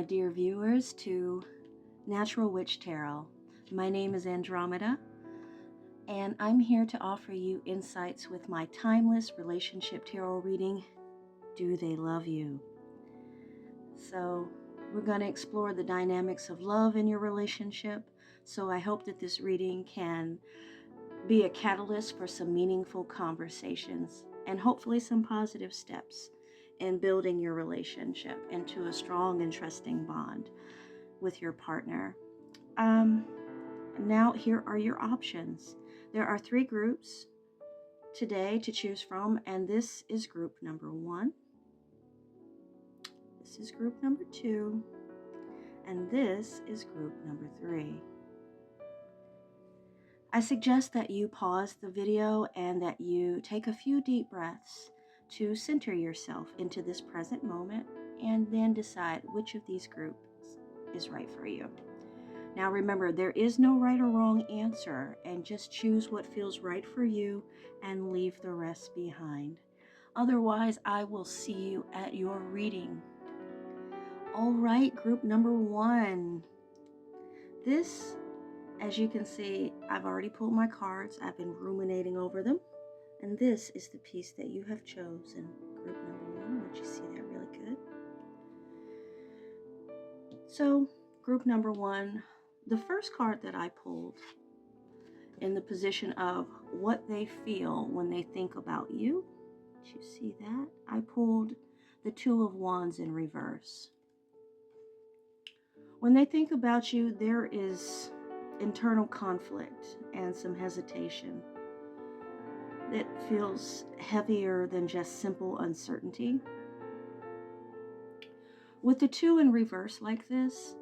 dear viewers, to Natural Witch Tarot. My name is Andromeda, and I'm here to offer you insights with my timeless relationship tarot reading, Do They Love You? So we're going to explore the dynamics of love in your relationship, so I hope that this reading can be a catalyst for some meaningful conversations and hopefully some positive steps in building your relationship into a strong and trusting bond with your partner. Now here are your options. There are 3 groups today to choose from, and this is group number 1. This is group number 2, and this is group number 3. I suggest that you pause the video and that you take a few deep breaths to center yourself into this present moment and then decide which of these groups is right for you. Now remember, there is no right or wrong answer, and just choose what feels right for you and leave the rest behind. Otherwise, I will see you at your reading. All right, group number 1. This, as you can see, I've already pulled my cards. I've been ruminating over them. And this is the piece that you have chosen, group number 1. Let you see that really good. So, group number 1, the first card that I pulled in the position of what they feel when they think about you. Did you see that? I pulled the 2 of Wands in reverse. When they think about you, there is internal conflict and some hesitation. It feels heavier than just simple uncertainty. With the 2 in reverse like this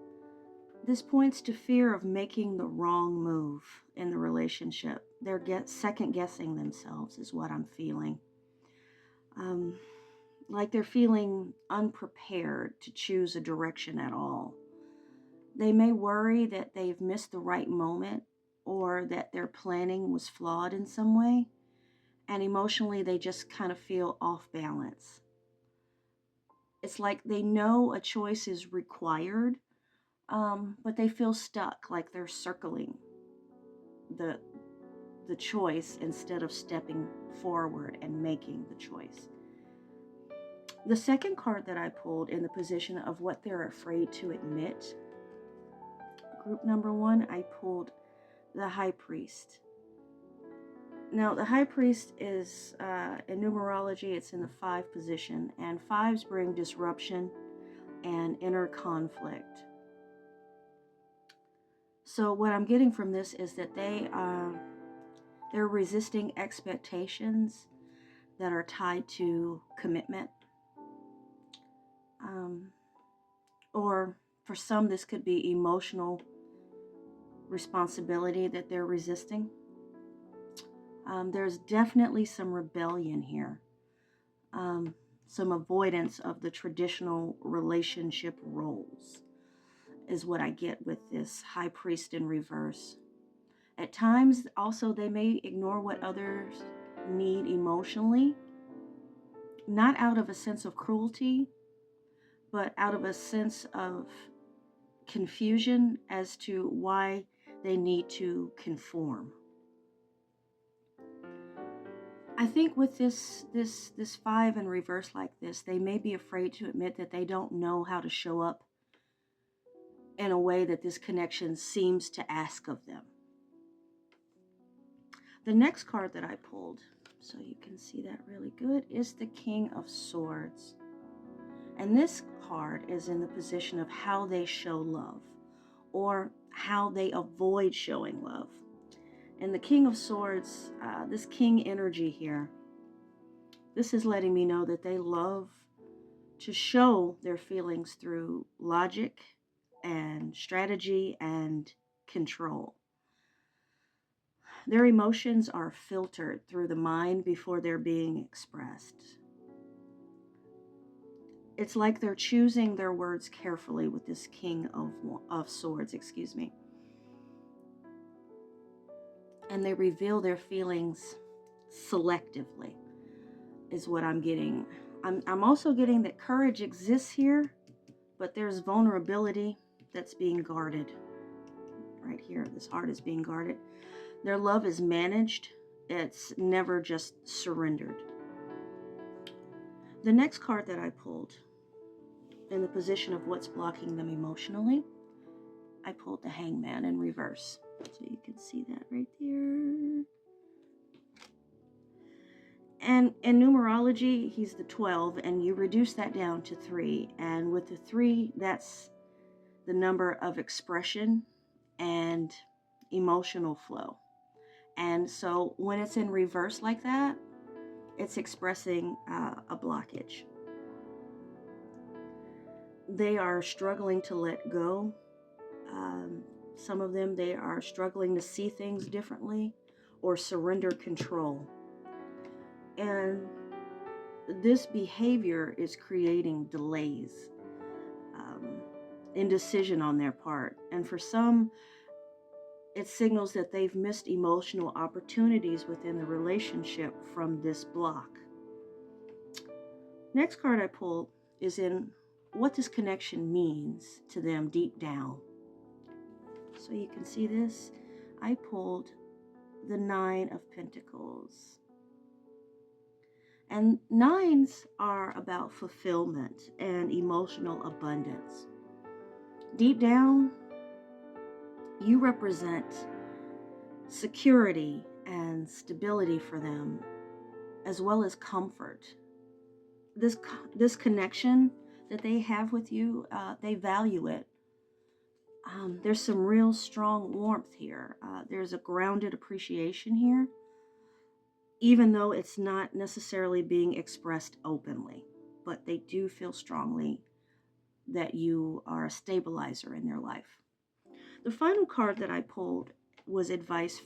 points to fear of making the wrong move in the relationship. They're second guessing themselves is what I'm feeling. Like they're feeling unprepared to choose a direction at all. They may worry that they've missed the right moment or that their planning was flawed in some way. And emotionally, they just kind of feel off balance. It's like they know a choice is required, but they feel stuck, like they're circling the choice instead of stepping forward and making the choice. The second card that I pulled in the position of what they're afraid to admit, group number 1, I pulled the High Priest. Now, the High Priest is, in numerology, it's in the 5 position, and 5s bring disruption and inner conflict. So what I'm getting from this is that they're resisting expectations that are tied to commitment. Or for some, this could be emotional responsibility that they're resisting. There's definitely some rebellion here, some avoidance of the traditional relationship roles is what I get with this High Priest in reverse. At times, also, they may ignore what others need emotionally, not out of a sense of cruelty, but out of a sense of confusion as to why they need to conform. I think with this 5 in reverse like this, they may be afraid to admit that they don't know how to show up in a way that this connection seems to ask of them. The next card that I pulled, so you can see that really good, is the King of Swords. And this card is in the position of how they show love or how they avoid showing love. And the King of Swords, this king energy here, this is letting me know that they love to show their feelings through logic and strategy and control. Their emotions are filtered through the mind before they're being expressed. It's like they're choosing their words carefully with this King of Swords, And they reveal their feelings selectively, is what I'm getting. I'm also getting that courage exists here, but there's vulnerability that's being guarded. Right here, this heart is being guarded. Their love is managed. It's never just surrendered. The next card that I pulled, in the position of what's blocking them emotionally, I pulled the Hangman in reverse. So you can see that right there. And in numerology, he's the 12, and you reduce that down to 3. And with the 3, that's the number of expression and emotional flow. And so when it's in reverse like that, it's expressing a blockage. They are struggling to let go. Some of them, they are struggling to see things differently or surrender control. And this behavior is creating delays, indecision on their part. And for some, it signals that they've missed emotional opportunities within the relationship from this block. Next card I pulled is in what this connection means to them deep down. So you can see this. I pulled the 9 of Pentacles. And 9s are about fulfillment and emotional abundance. Deep down, you represent security and stability for them, as well as comfort. This connection that they have with you, they value it. There's some real strong warmth here. There's a grounded appreciation here, even though it's not necessarily being expressed openly, but they do feel strongly that you are a stabilizer in their life. The final card that I pulled was advice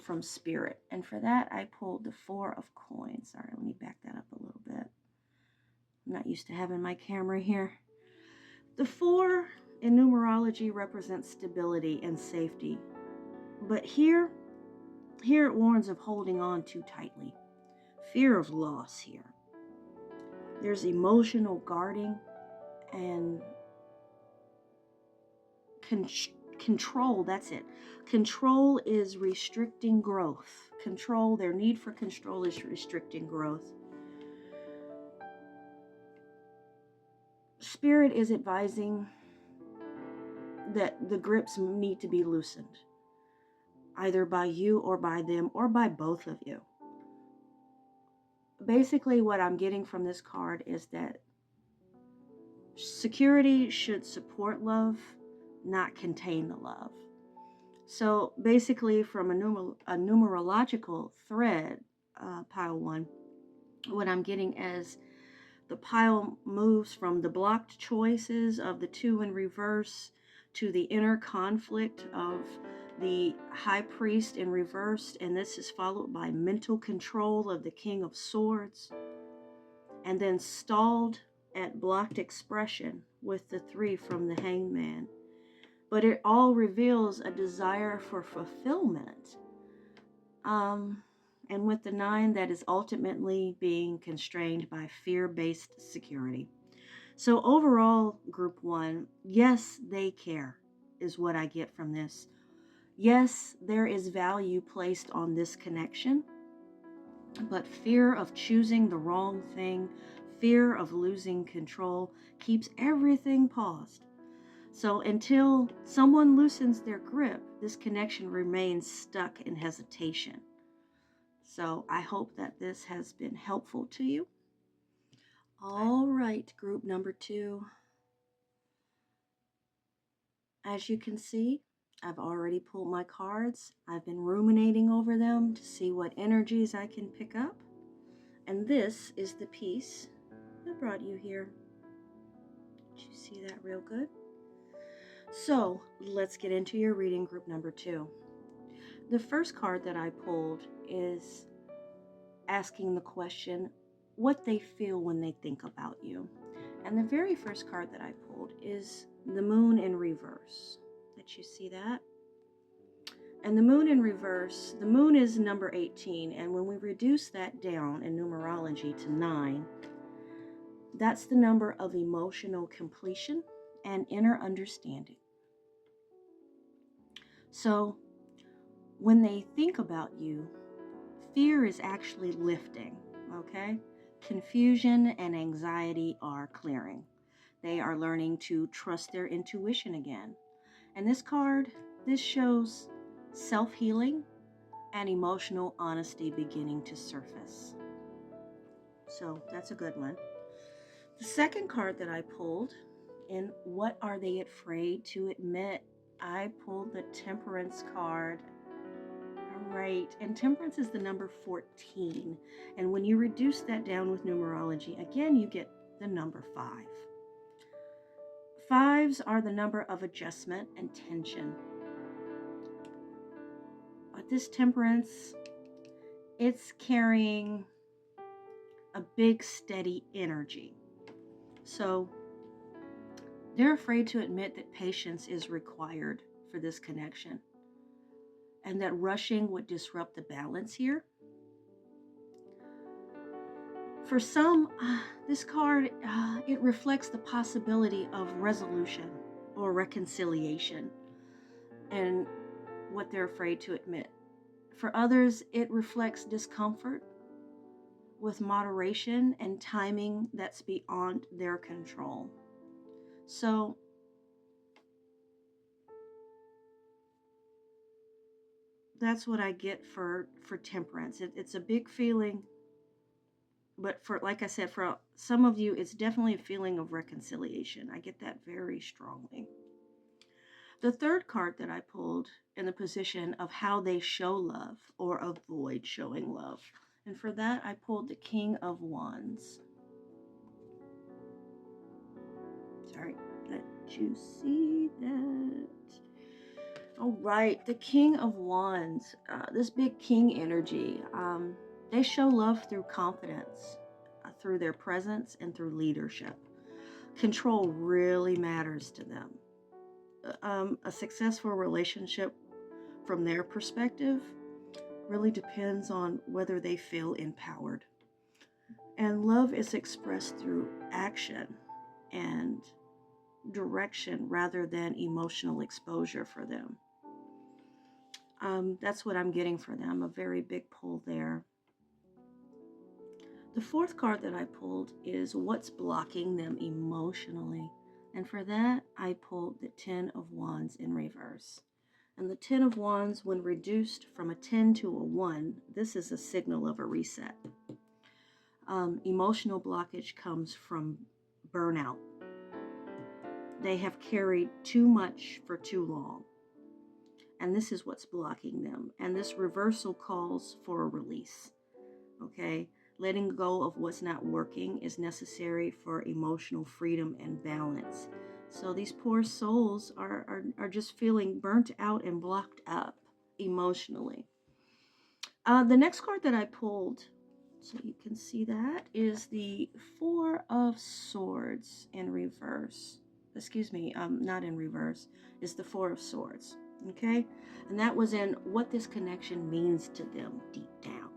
from Spirit, and for that I pulled the 4 of Coins. Sorry, let me back that up a little bit. I'm not used to having my camera here. The 4 in numerology represents stability and safety, but here it warns of holding on too tightly. Fear of loss here. There's emotional guarding and control. That's it. Control is restricting growth. Their need for control is restricting growth. Spirit is advising that the grips need to be loosened, either by you or by them or by both of you. Basically, what I'm getting from this card is that security should support love, not contain the love. So basically, from a numerological thread, pile 1, what I'm getting as the pile moves from the blocked choices of the 2 in reverse to the inner conflict of the High Priest in reverse, and this is followed by mental control of the King of Swords, and then stalled at blocked expression with the 3 from the Hangman. But it all reveals a desire for fulfillment. And with the 9, that is ultimately being constrained by fear-based security. So overall, group 1, yes, they care, is what I get from this. Yes, there is value placed on this connection, but fear of choosing the wrong thing, fear of losing control, keeps everything paused. So until someone loosens their grip, this connection remains stuck in hesitation. So I hope that this has been helpful to you. All right, group number 2. As you can see, I've already pulled my cards. I've been ruminating over them to see what energies I can pick up. And this is the piece that brought you here. Did you see that real good? So let's get into your reading, group number 2. The first card that I pulled is asking the question, what they feel when they think about you. And the very first card that I pulled is the Moon in reverse. Did you see that? And the Moon in reverse, the Moon is number 18. And when we reduce that down in numerology to 9, that's the number of emotional completion and inner understanding. So when they think about you, fear is actually lifting, okay? Confusion and anxiety are clearing. They are learning to trust their intuition again. And this card, this shows self-healing and emotional honesty beginning to surface. So that's a good one. The second card that I pulled in What Are They Afraid to Admit? I pulled the Temperance card. All right, and Temperance is the number 14. And when you reduce that down with numerology, again, you get the number 5. Fives are the number of adjustment and tension. But this Temperance, it's carrying a big, steady energy. So they're afraid to admit that patience is required for this connection and that rushing would disrupt the balance here. For some, this card, it reflects the possibility of resolution or reconciliation and what they're afraid to admit. For others, it reflects discomfort with moderation and timing that's beyond their control. So that's what I get for Temperance. It's a big feeling, but for, like I said, for some of you, it's definitely a feeling of reconciliation. I get that very strongly. The third card that I pulled in the position of how they show love or avoid showing love. And for that, I pulled the King of Wands. Sorry, let you see that. All right, the King of Wands, this big king energy, they show love through confidence, through their presence, and through leadership. Control really matters to them. A successful relationship from their perspective really depends on whether they feel empowered. And love is expressed through action and direction rather than emotional exposure for them. That's what I'm getting for them, a very big pull there. The fourth card that I pulled is what's blocking them emotionally. And for that, I pulled the Ten of Wands in reverse. And the Ten of Wands, when reduced from a 10 to a 1, this is a signal of a reset. Emotional blockage comes from burnout. They have carried too much for too long. And this is what's blocking them. And this reversal calls for a release. Okay? Letting go of what's not working is necessary for emotional freedom and balance. So these poor souls are just feeling burnt out and blocked up emotionally. The next card that I pulled, so you can see that, is the Four of Swords in reverse. Excuse me, not in reverse. It's the Four of Swords. Okay? And that was in what this connection means to them deep down.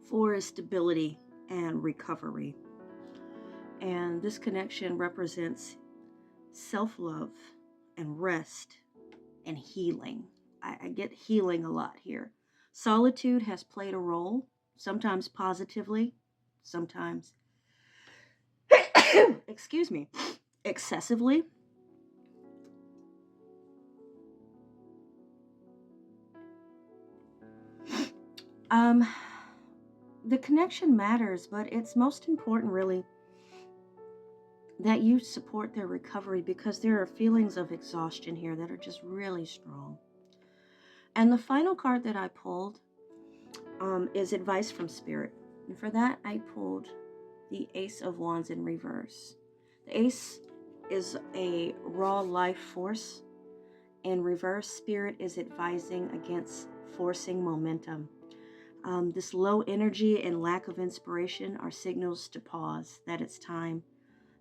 Four is stability and recovery. And this connection represents self-love and rest and healing. I get healing a lot here. Solitude has played a role, sometimes positively, sometimes, excuse me, excessively. The connection matters, but it's most important really that you support their recovery because there are feelings of exhaustion here that are just really strong. And the final card that I pulled is advice from Spirit. And for that, I pulled the Ace of Wands in reverse. The Ace is a raw life force. In reverse, Spirit is advising against forcing momentum. This low energy and lack of inspiration are signals to pause, that it's time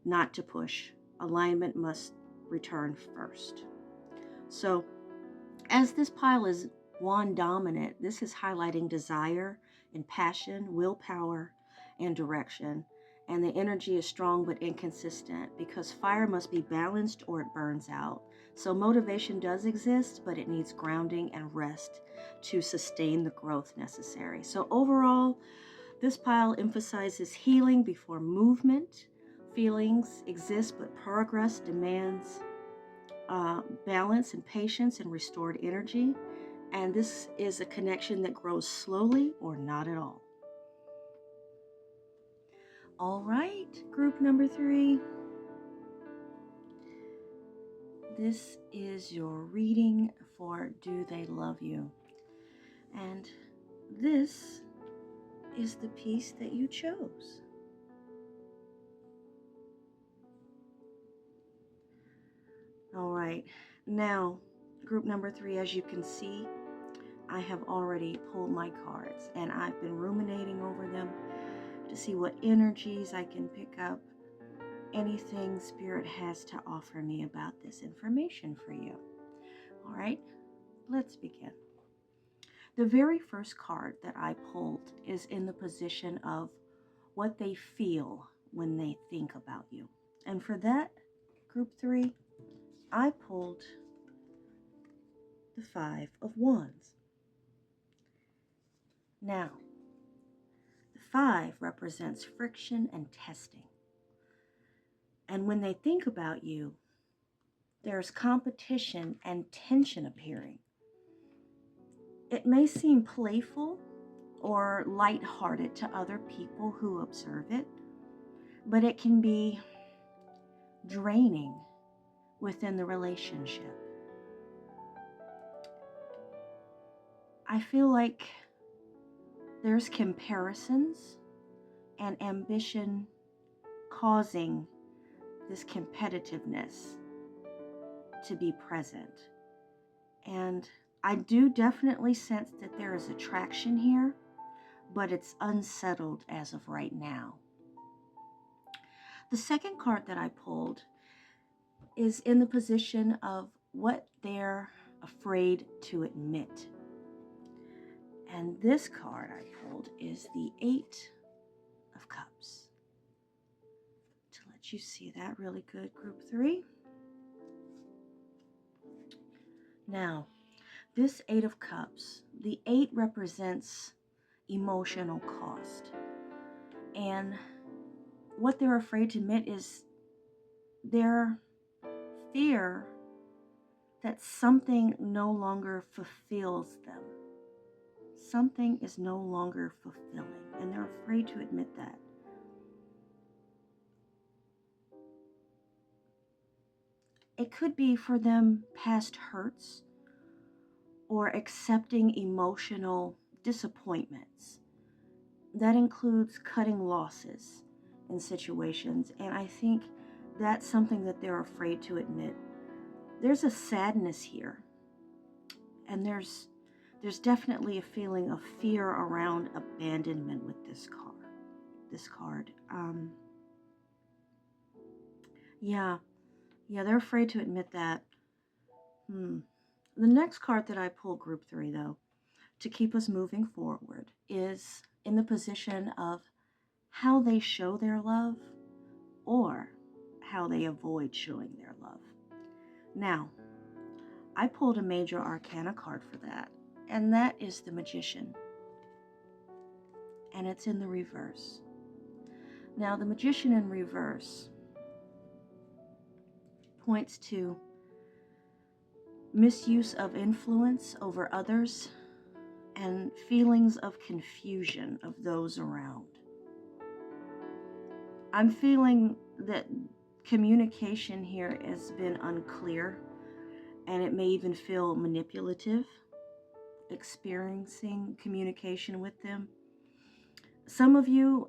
not to push. Alignment must return first. So, as this pile is wand dominant, this is highlighting desire and passion, willpower, and direction. And the energy is strong but inconsistent because fire must be balanced or it burns out. So motivation does exist, but it needs grounding and rest to sustain the growth necessary. So overall, this pile emphasizes healing before movement. Feelings exist, but progress demands balance and patience and restored energy. And this is a connection that grows slowly or not at all. All right, group number 3. This is your reading for Do They Love You? And this is the piece that you chose. All right, now group number 3, as you can see, I have already pulled my cards and I've been ruminating over them to see what energies I can pick up, anything Spirit has to offer me about this information for you. All right, let's begin. The very first card that I pulled is in the position of what they feel when they think about you. And for that, group 3, I pulled the 5 of Wands. Now, the 5 represents friction and testing. And when they think about you, there's competition and tension appearing. It may seem playful or lighthearted to other people who observe it, but it can be draining within the relationship. I feel like there's comparisons and ambition causing this competitiveness to be present. And I do definitely sense that there is attraction here, but it's unsettled as of right now. The second card that I pulled is in the position of what they're afraid to admit. And this card I pulled is the 8 of Cups. To let you see that really good, group 3. Now, this 8 of Cups, the 8 represents emotional cost. And what they're afraid to admit is their fear that something no longer fulfills them. Something is no longer fulfilling, and they're afraid to admit that. It could be for them past hurts or accepting emotional disappointments. That includes cutting losses in situations, and I think that's something that they're afraid to admit. There's a sadness here, and there's definitely a feeling of fear around abandonment with this card. Yeah, they're afraid to admit that. The next card that I pull, group 3, though, to keep us moving forward, is in the position of how they show their love or how they avoid showing their love. Now, I pulled a major arcana card for that, and that is the Magician. And it's in the reverse. Now, the Magician in reverse points to misuse of influence over others and feelings of confusion of those around. I'm feeling that communication here has been unclear, and it may even feel manipulative, experiencing communication with them. Some of you,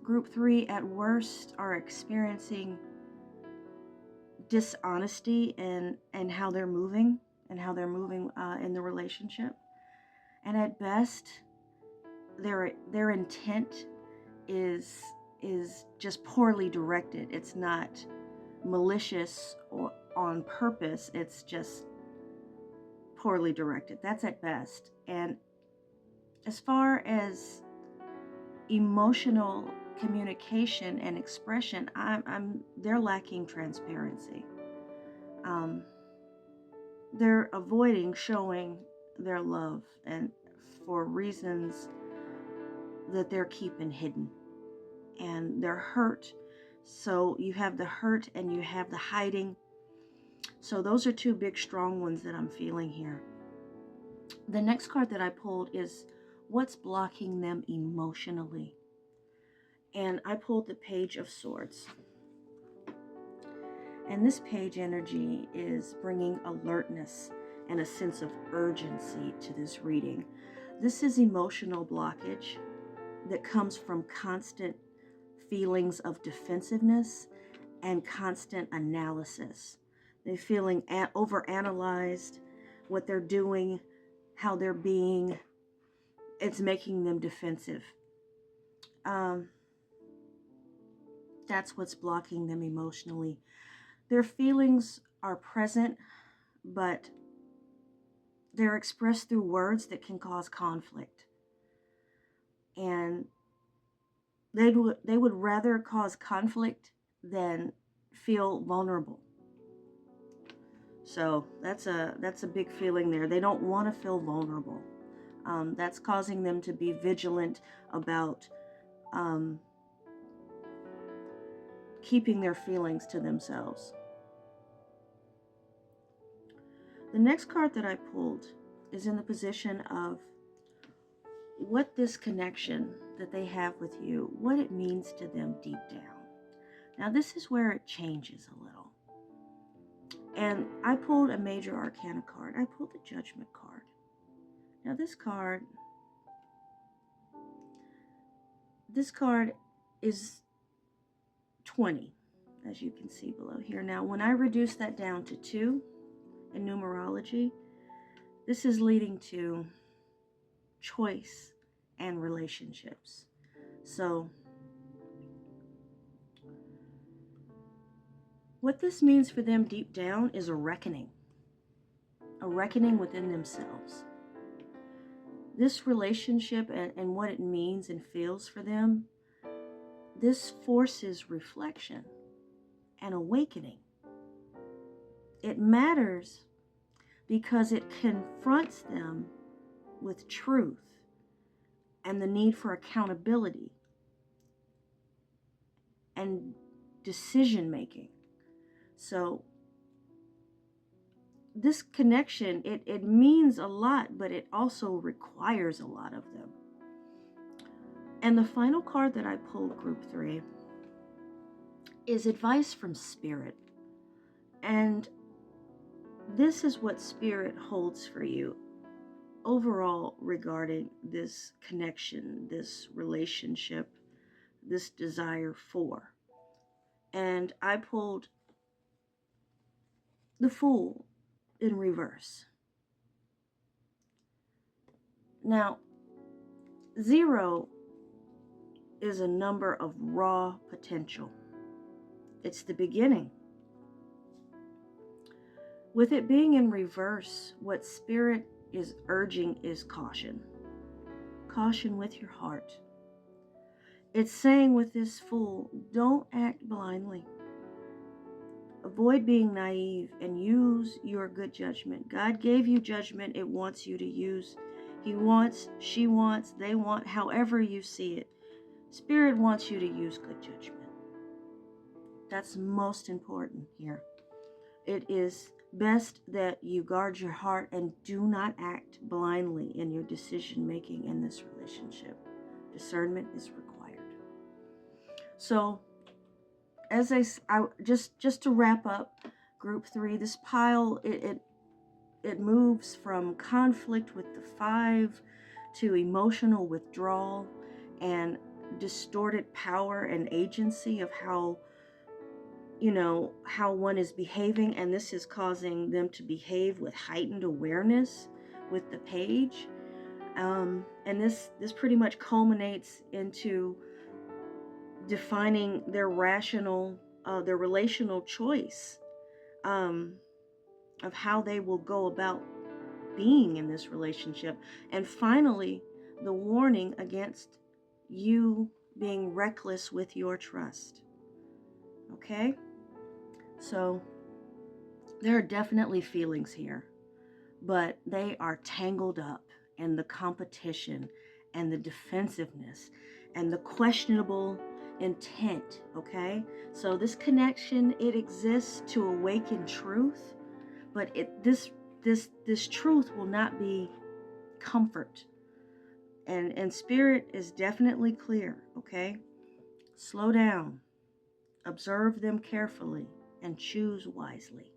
group 3, at worst, are experiencing dishonesty in how they're moving in the relationship. And at best, their intent is just poorly directed. It's not malicious or on purpose. It's just poorly directed. That's at best. And as far as emotional communication and expression, they're lacking transparency. They're avoiding showing their love, and for reasons that they're keeping hidden, and they're hurt. So you have the hurt and you have the hiding. So those are two big strong ones that I'm feeling here. The next card that I pulled is what's blocking them emotionally. And I pulled the Page of Swords. And this page energy is bringing alertness and a sense of urgency to this reading. This is emotional blockage that comes from constant feelings of defensiveness and constant analysis. They're feeling overanalyzed, what they're doing, how they're being. It's making them defensive. That's what's blocking them emotionally. Their feelings are present, but they're expressed through words that can cause conflict. And they would rather cause conflict than feel vulnerable. So that's a big feeling there. They don't want to feel vulnerable. That's causing them to be vigilant about keeping their feelings to themselves. The next card that I pulled is in the position of what this connection that they have with you, what it means to them deep down. Now this is where it changes a little. And I pulled a major arcana card. I pulled the Judgment card. Now this card is 20, as you can see below here. Now when I reduce that down to 2 in numerology, this is leading to choice and relationships. So what this means for them deep down is a reckoning within themselves. This relationship and what it means and feels for them, this forces reflection and awakening. It matters because it confronts them with truth and the need for accountability and decision making. So this connection, it means a lot, but it also requires a lot of them. And the final card that I pulled, Group 3, is advice from Spirit. And this is what Spirit holds for you overall regarding this connection, this relationship, this desire for. And I pulled the Fool in reverse. Now, 0 is a number of raw potential. It's the beginning. With it being in reverse, what Spirit is urging is caution. Caution with your heart. It's saying with this Fool, don't act blindly. Avoid being naive and use your good judgment. God gave you judgment it wants you to use. He wants, she wants, they want, however you see it. Spirit wants you to use good judgment. That's most important here. It is best that you guard your heart and do not act blindly in your decision making in this relationship. Discernment is required. So, as I just to wrap up Group 3, this pile it moves from conflict with the 5 to emotional withdrawal and distorted power and agency of how one is behaving, and this is causing them to behave with heightened awareness with the Page, and this pretty much culminates into defining their relational choice of how they will go about being in this relationship. And finally, the warning against you being reckless with your trust. Okay? So there are definitely feelings here, but they are tangled up in the competition and the defensiveness and the questionable intent. Okay? So this connection, it exists to awaken truth, but this truth will not be comfort. And spirit is definitely clear. Okay? Slow down, observe them carefully, and choose wisely.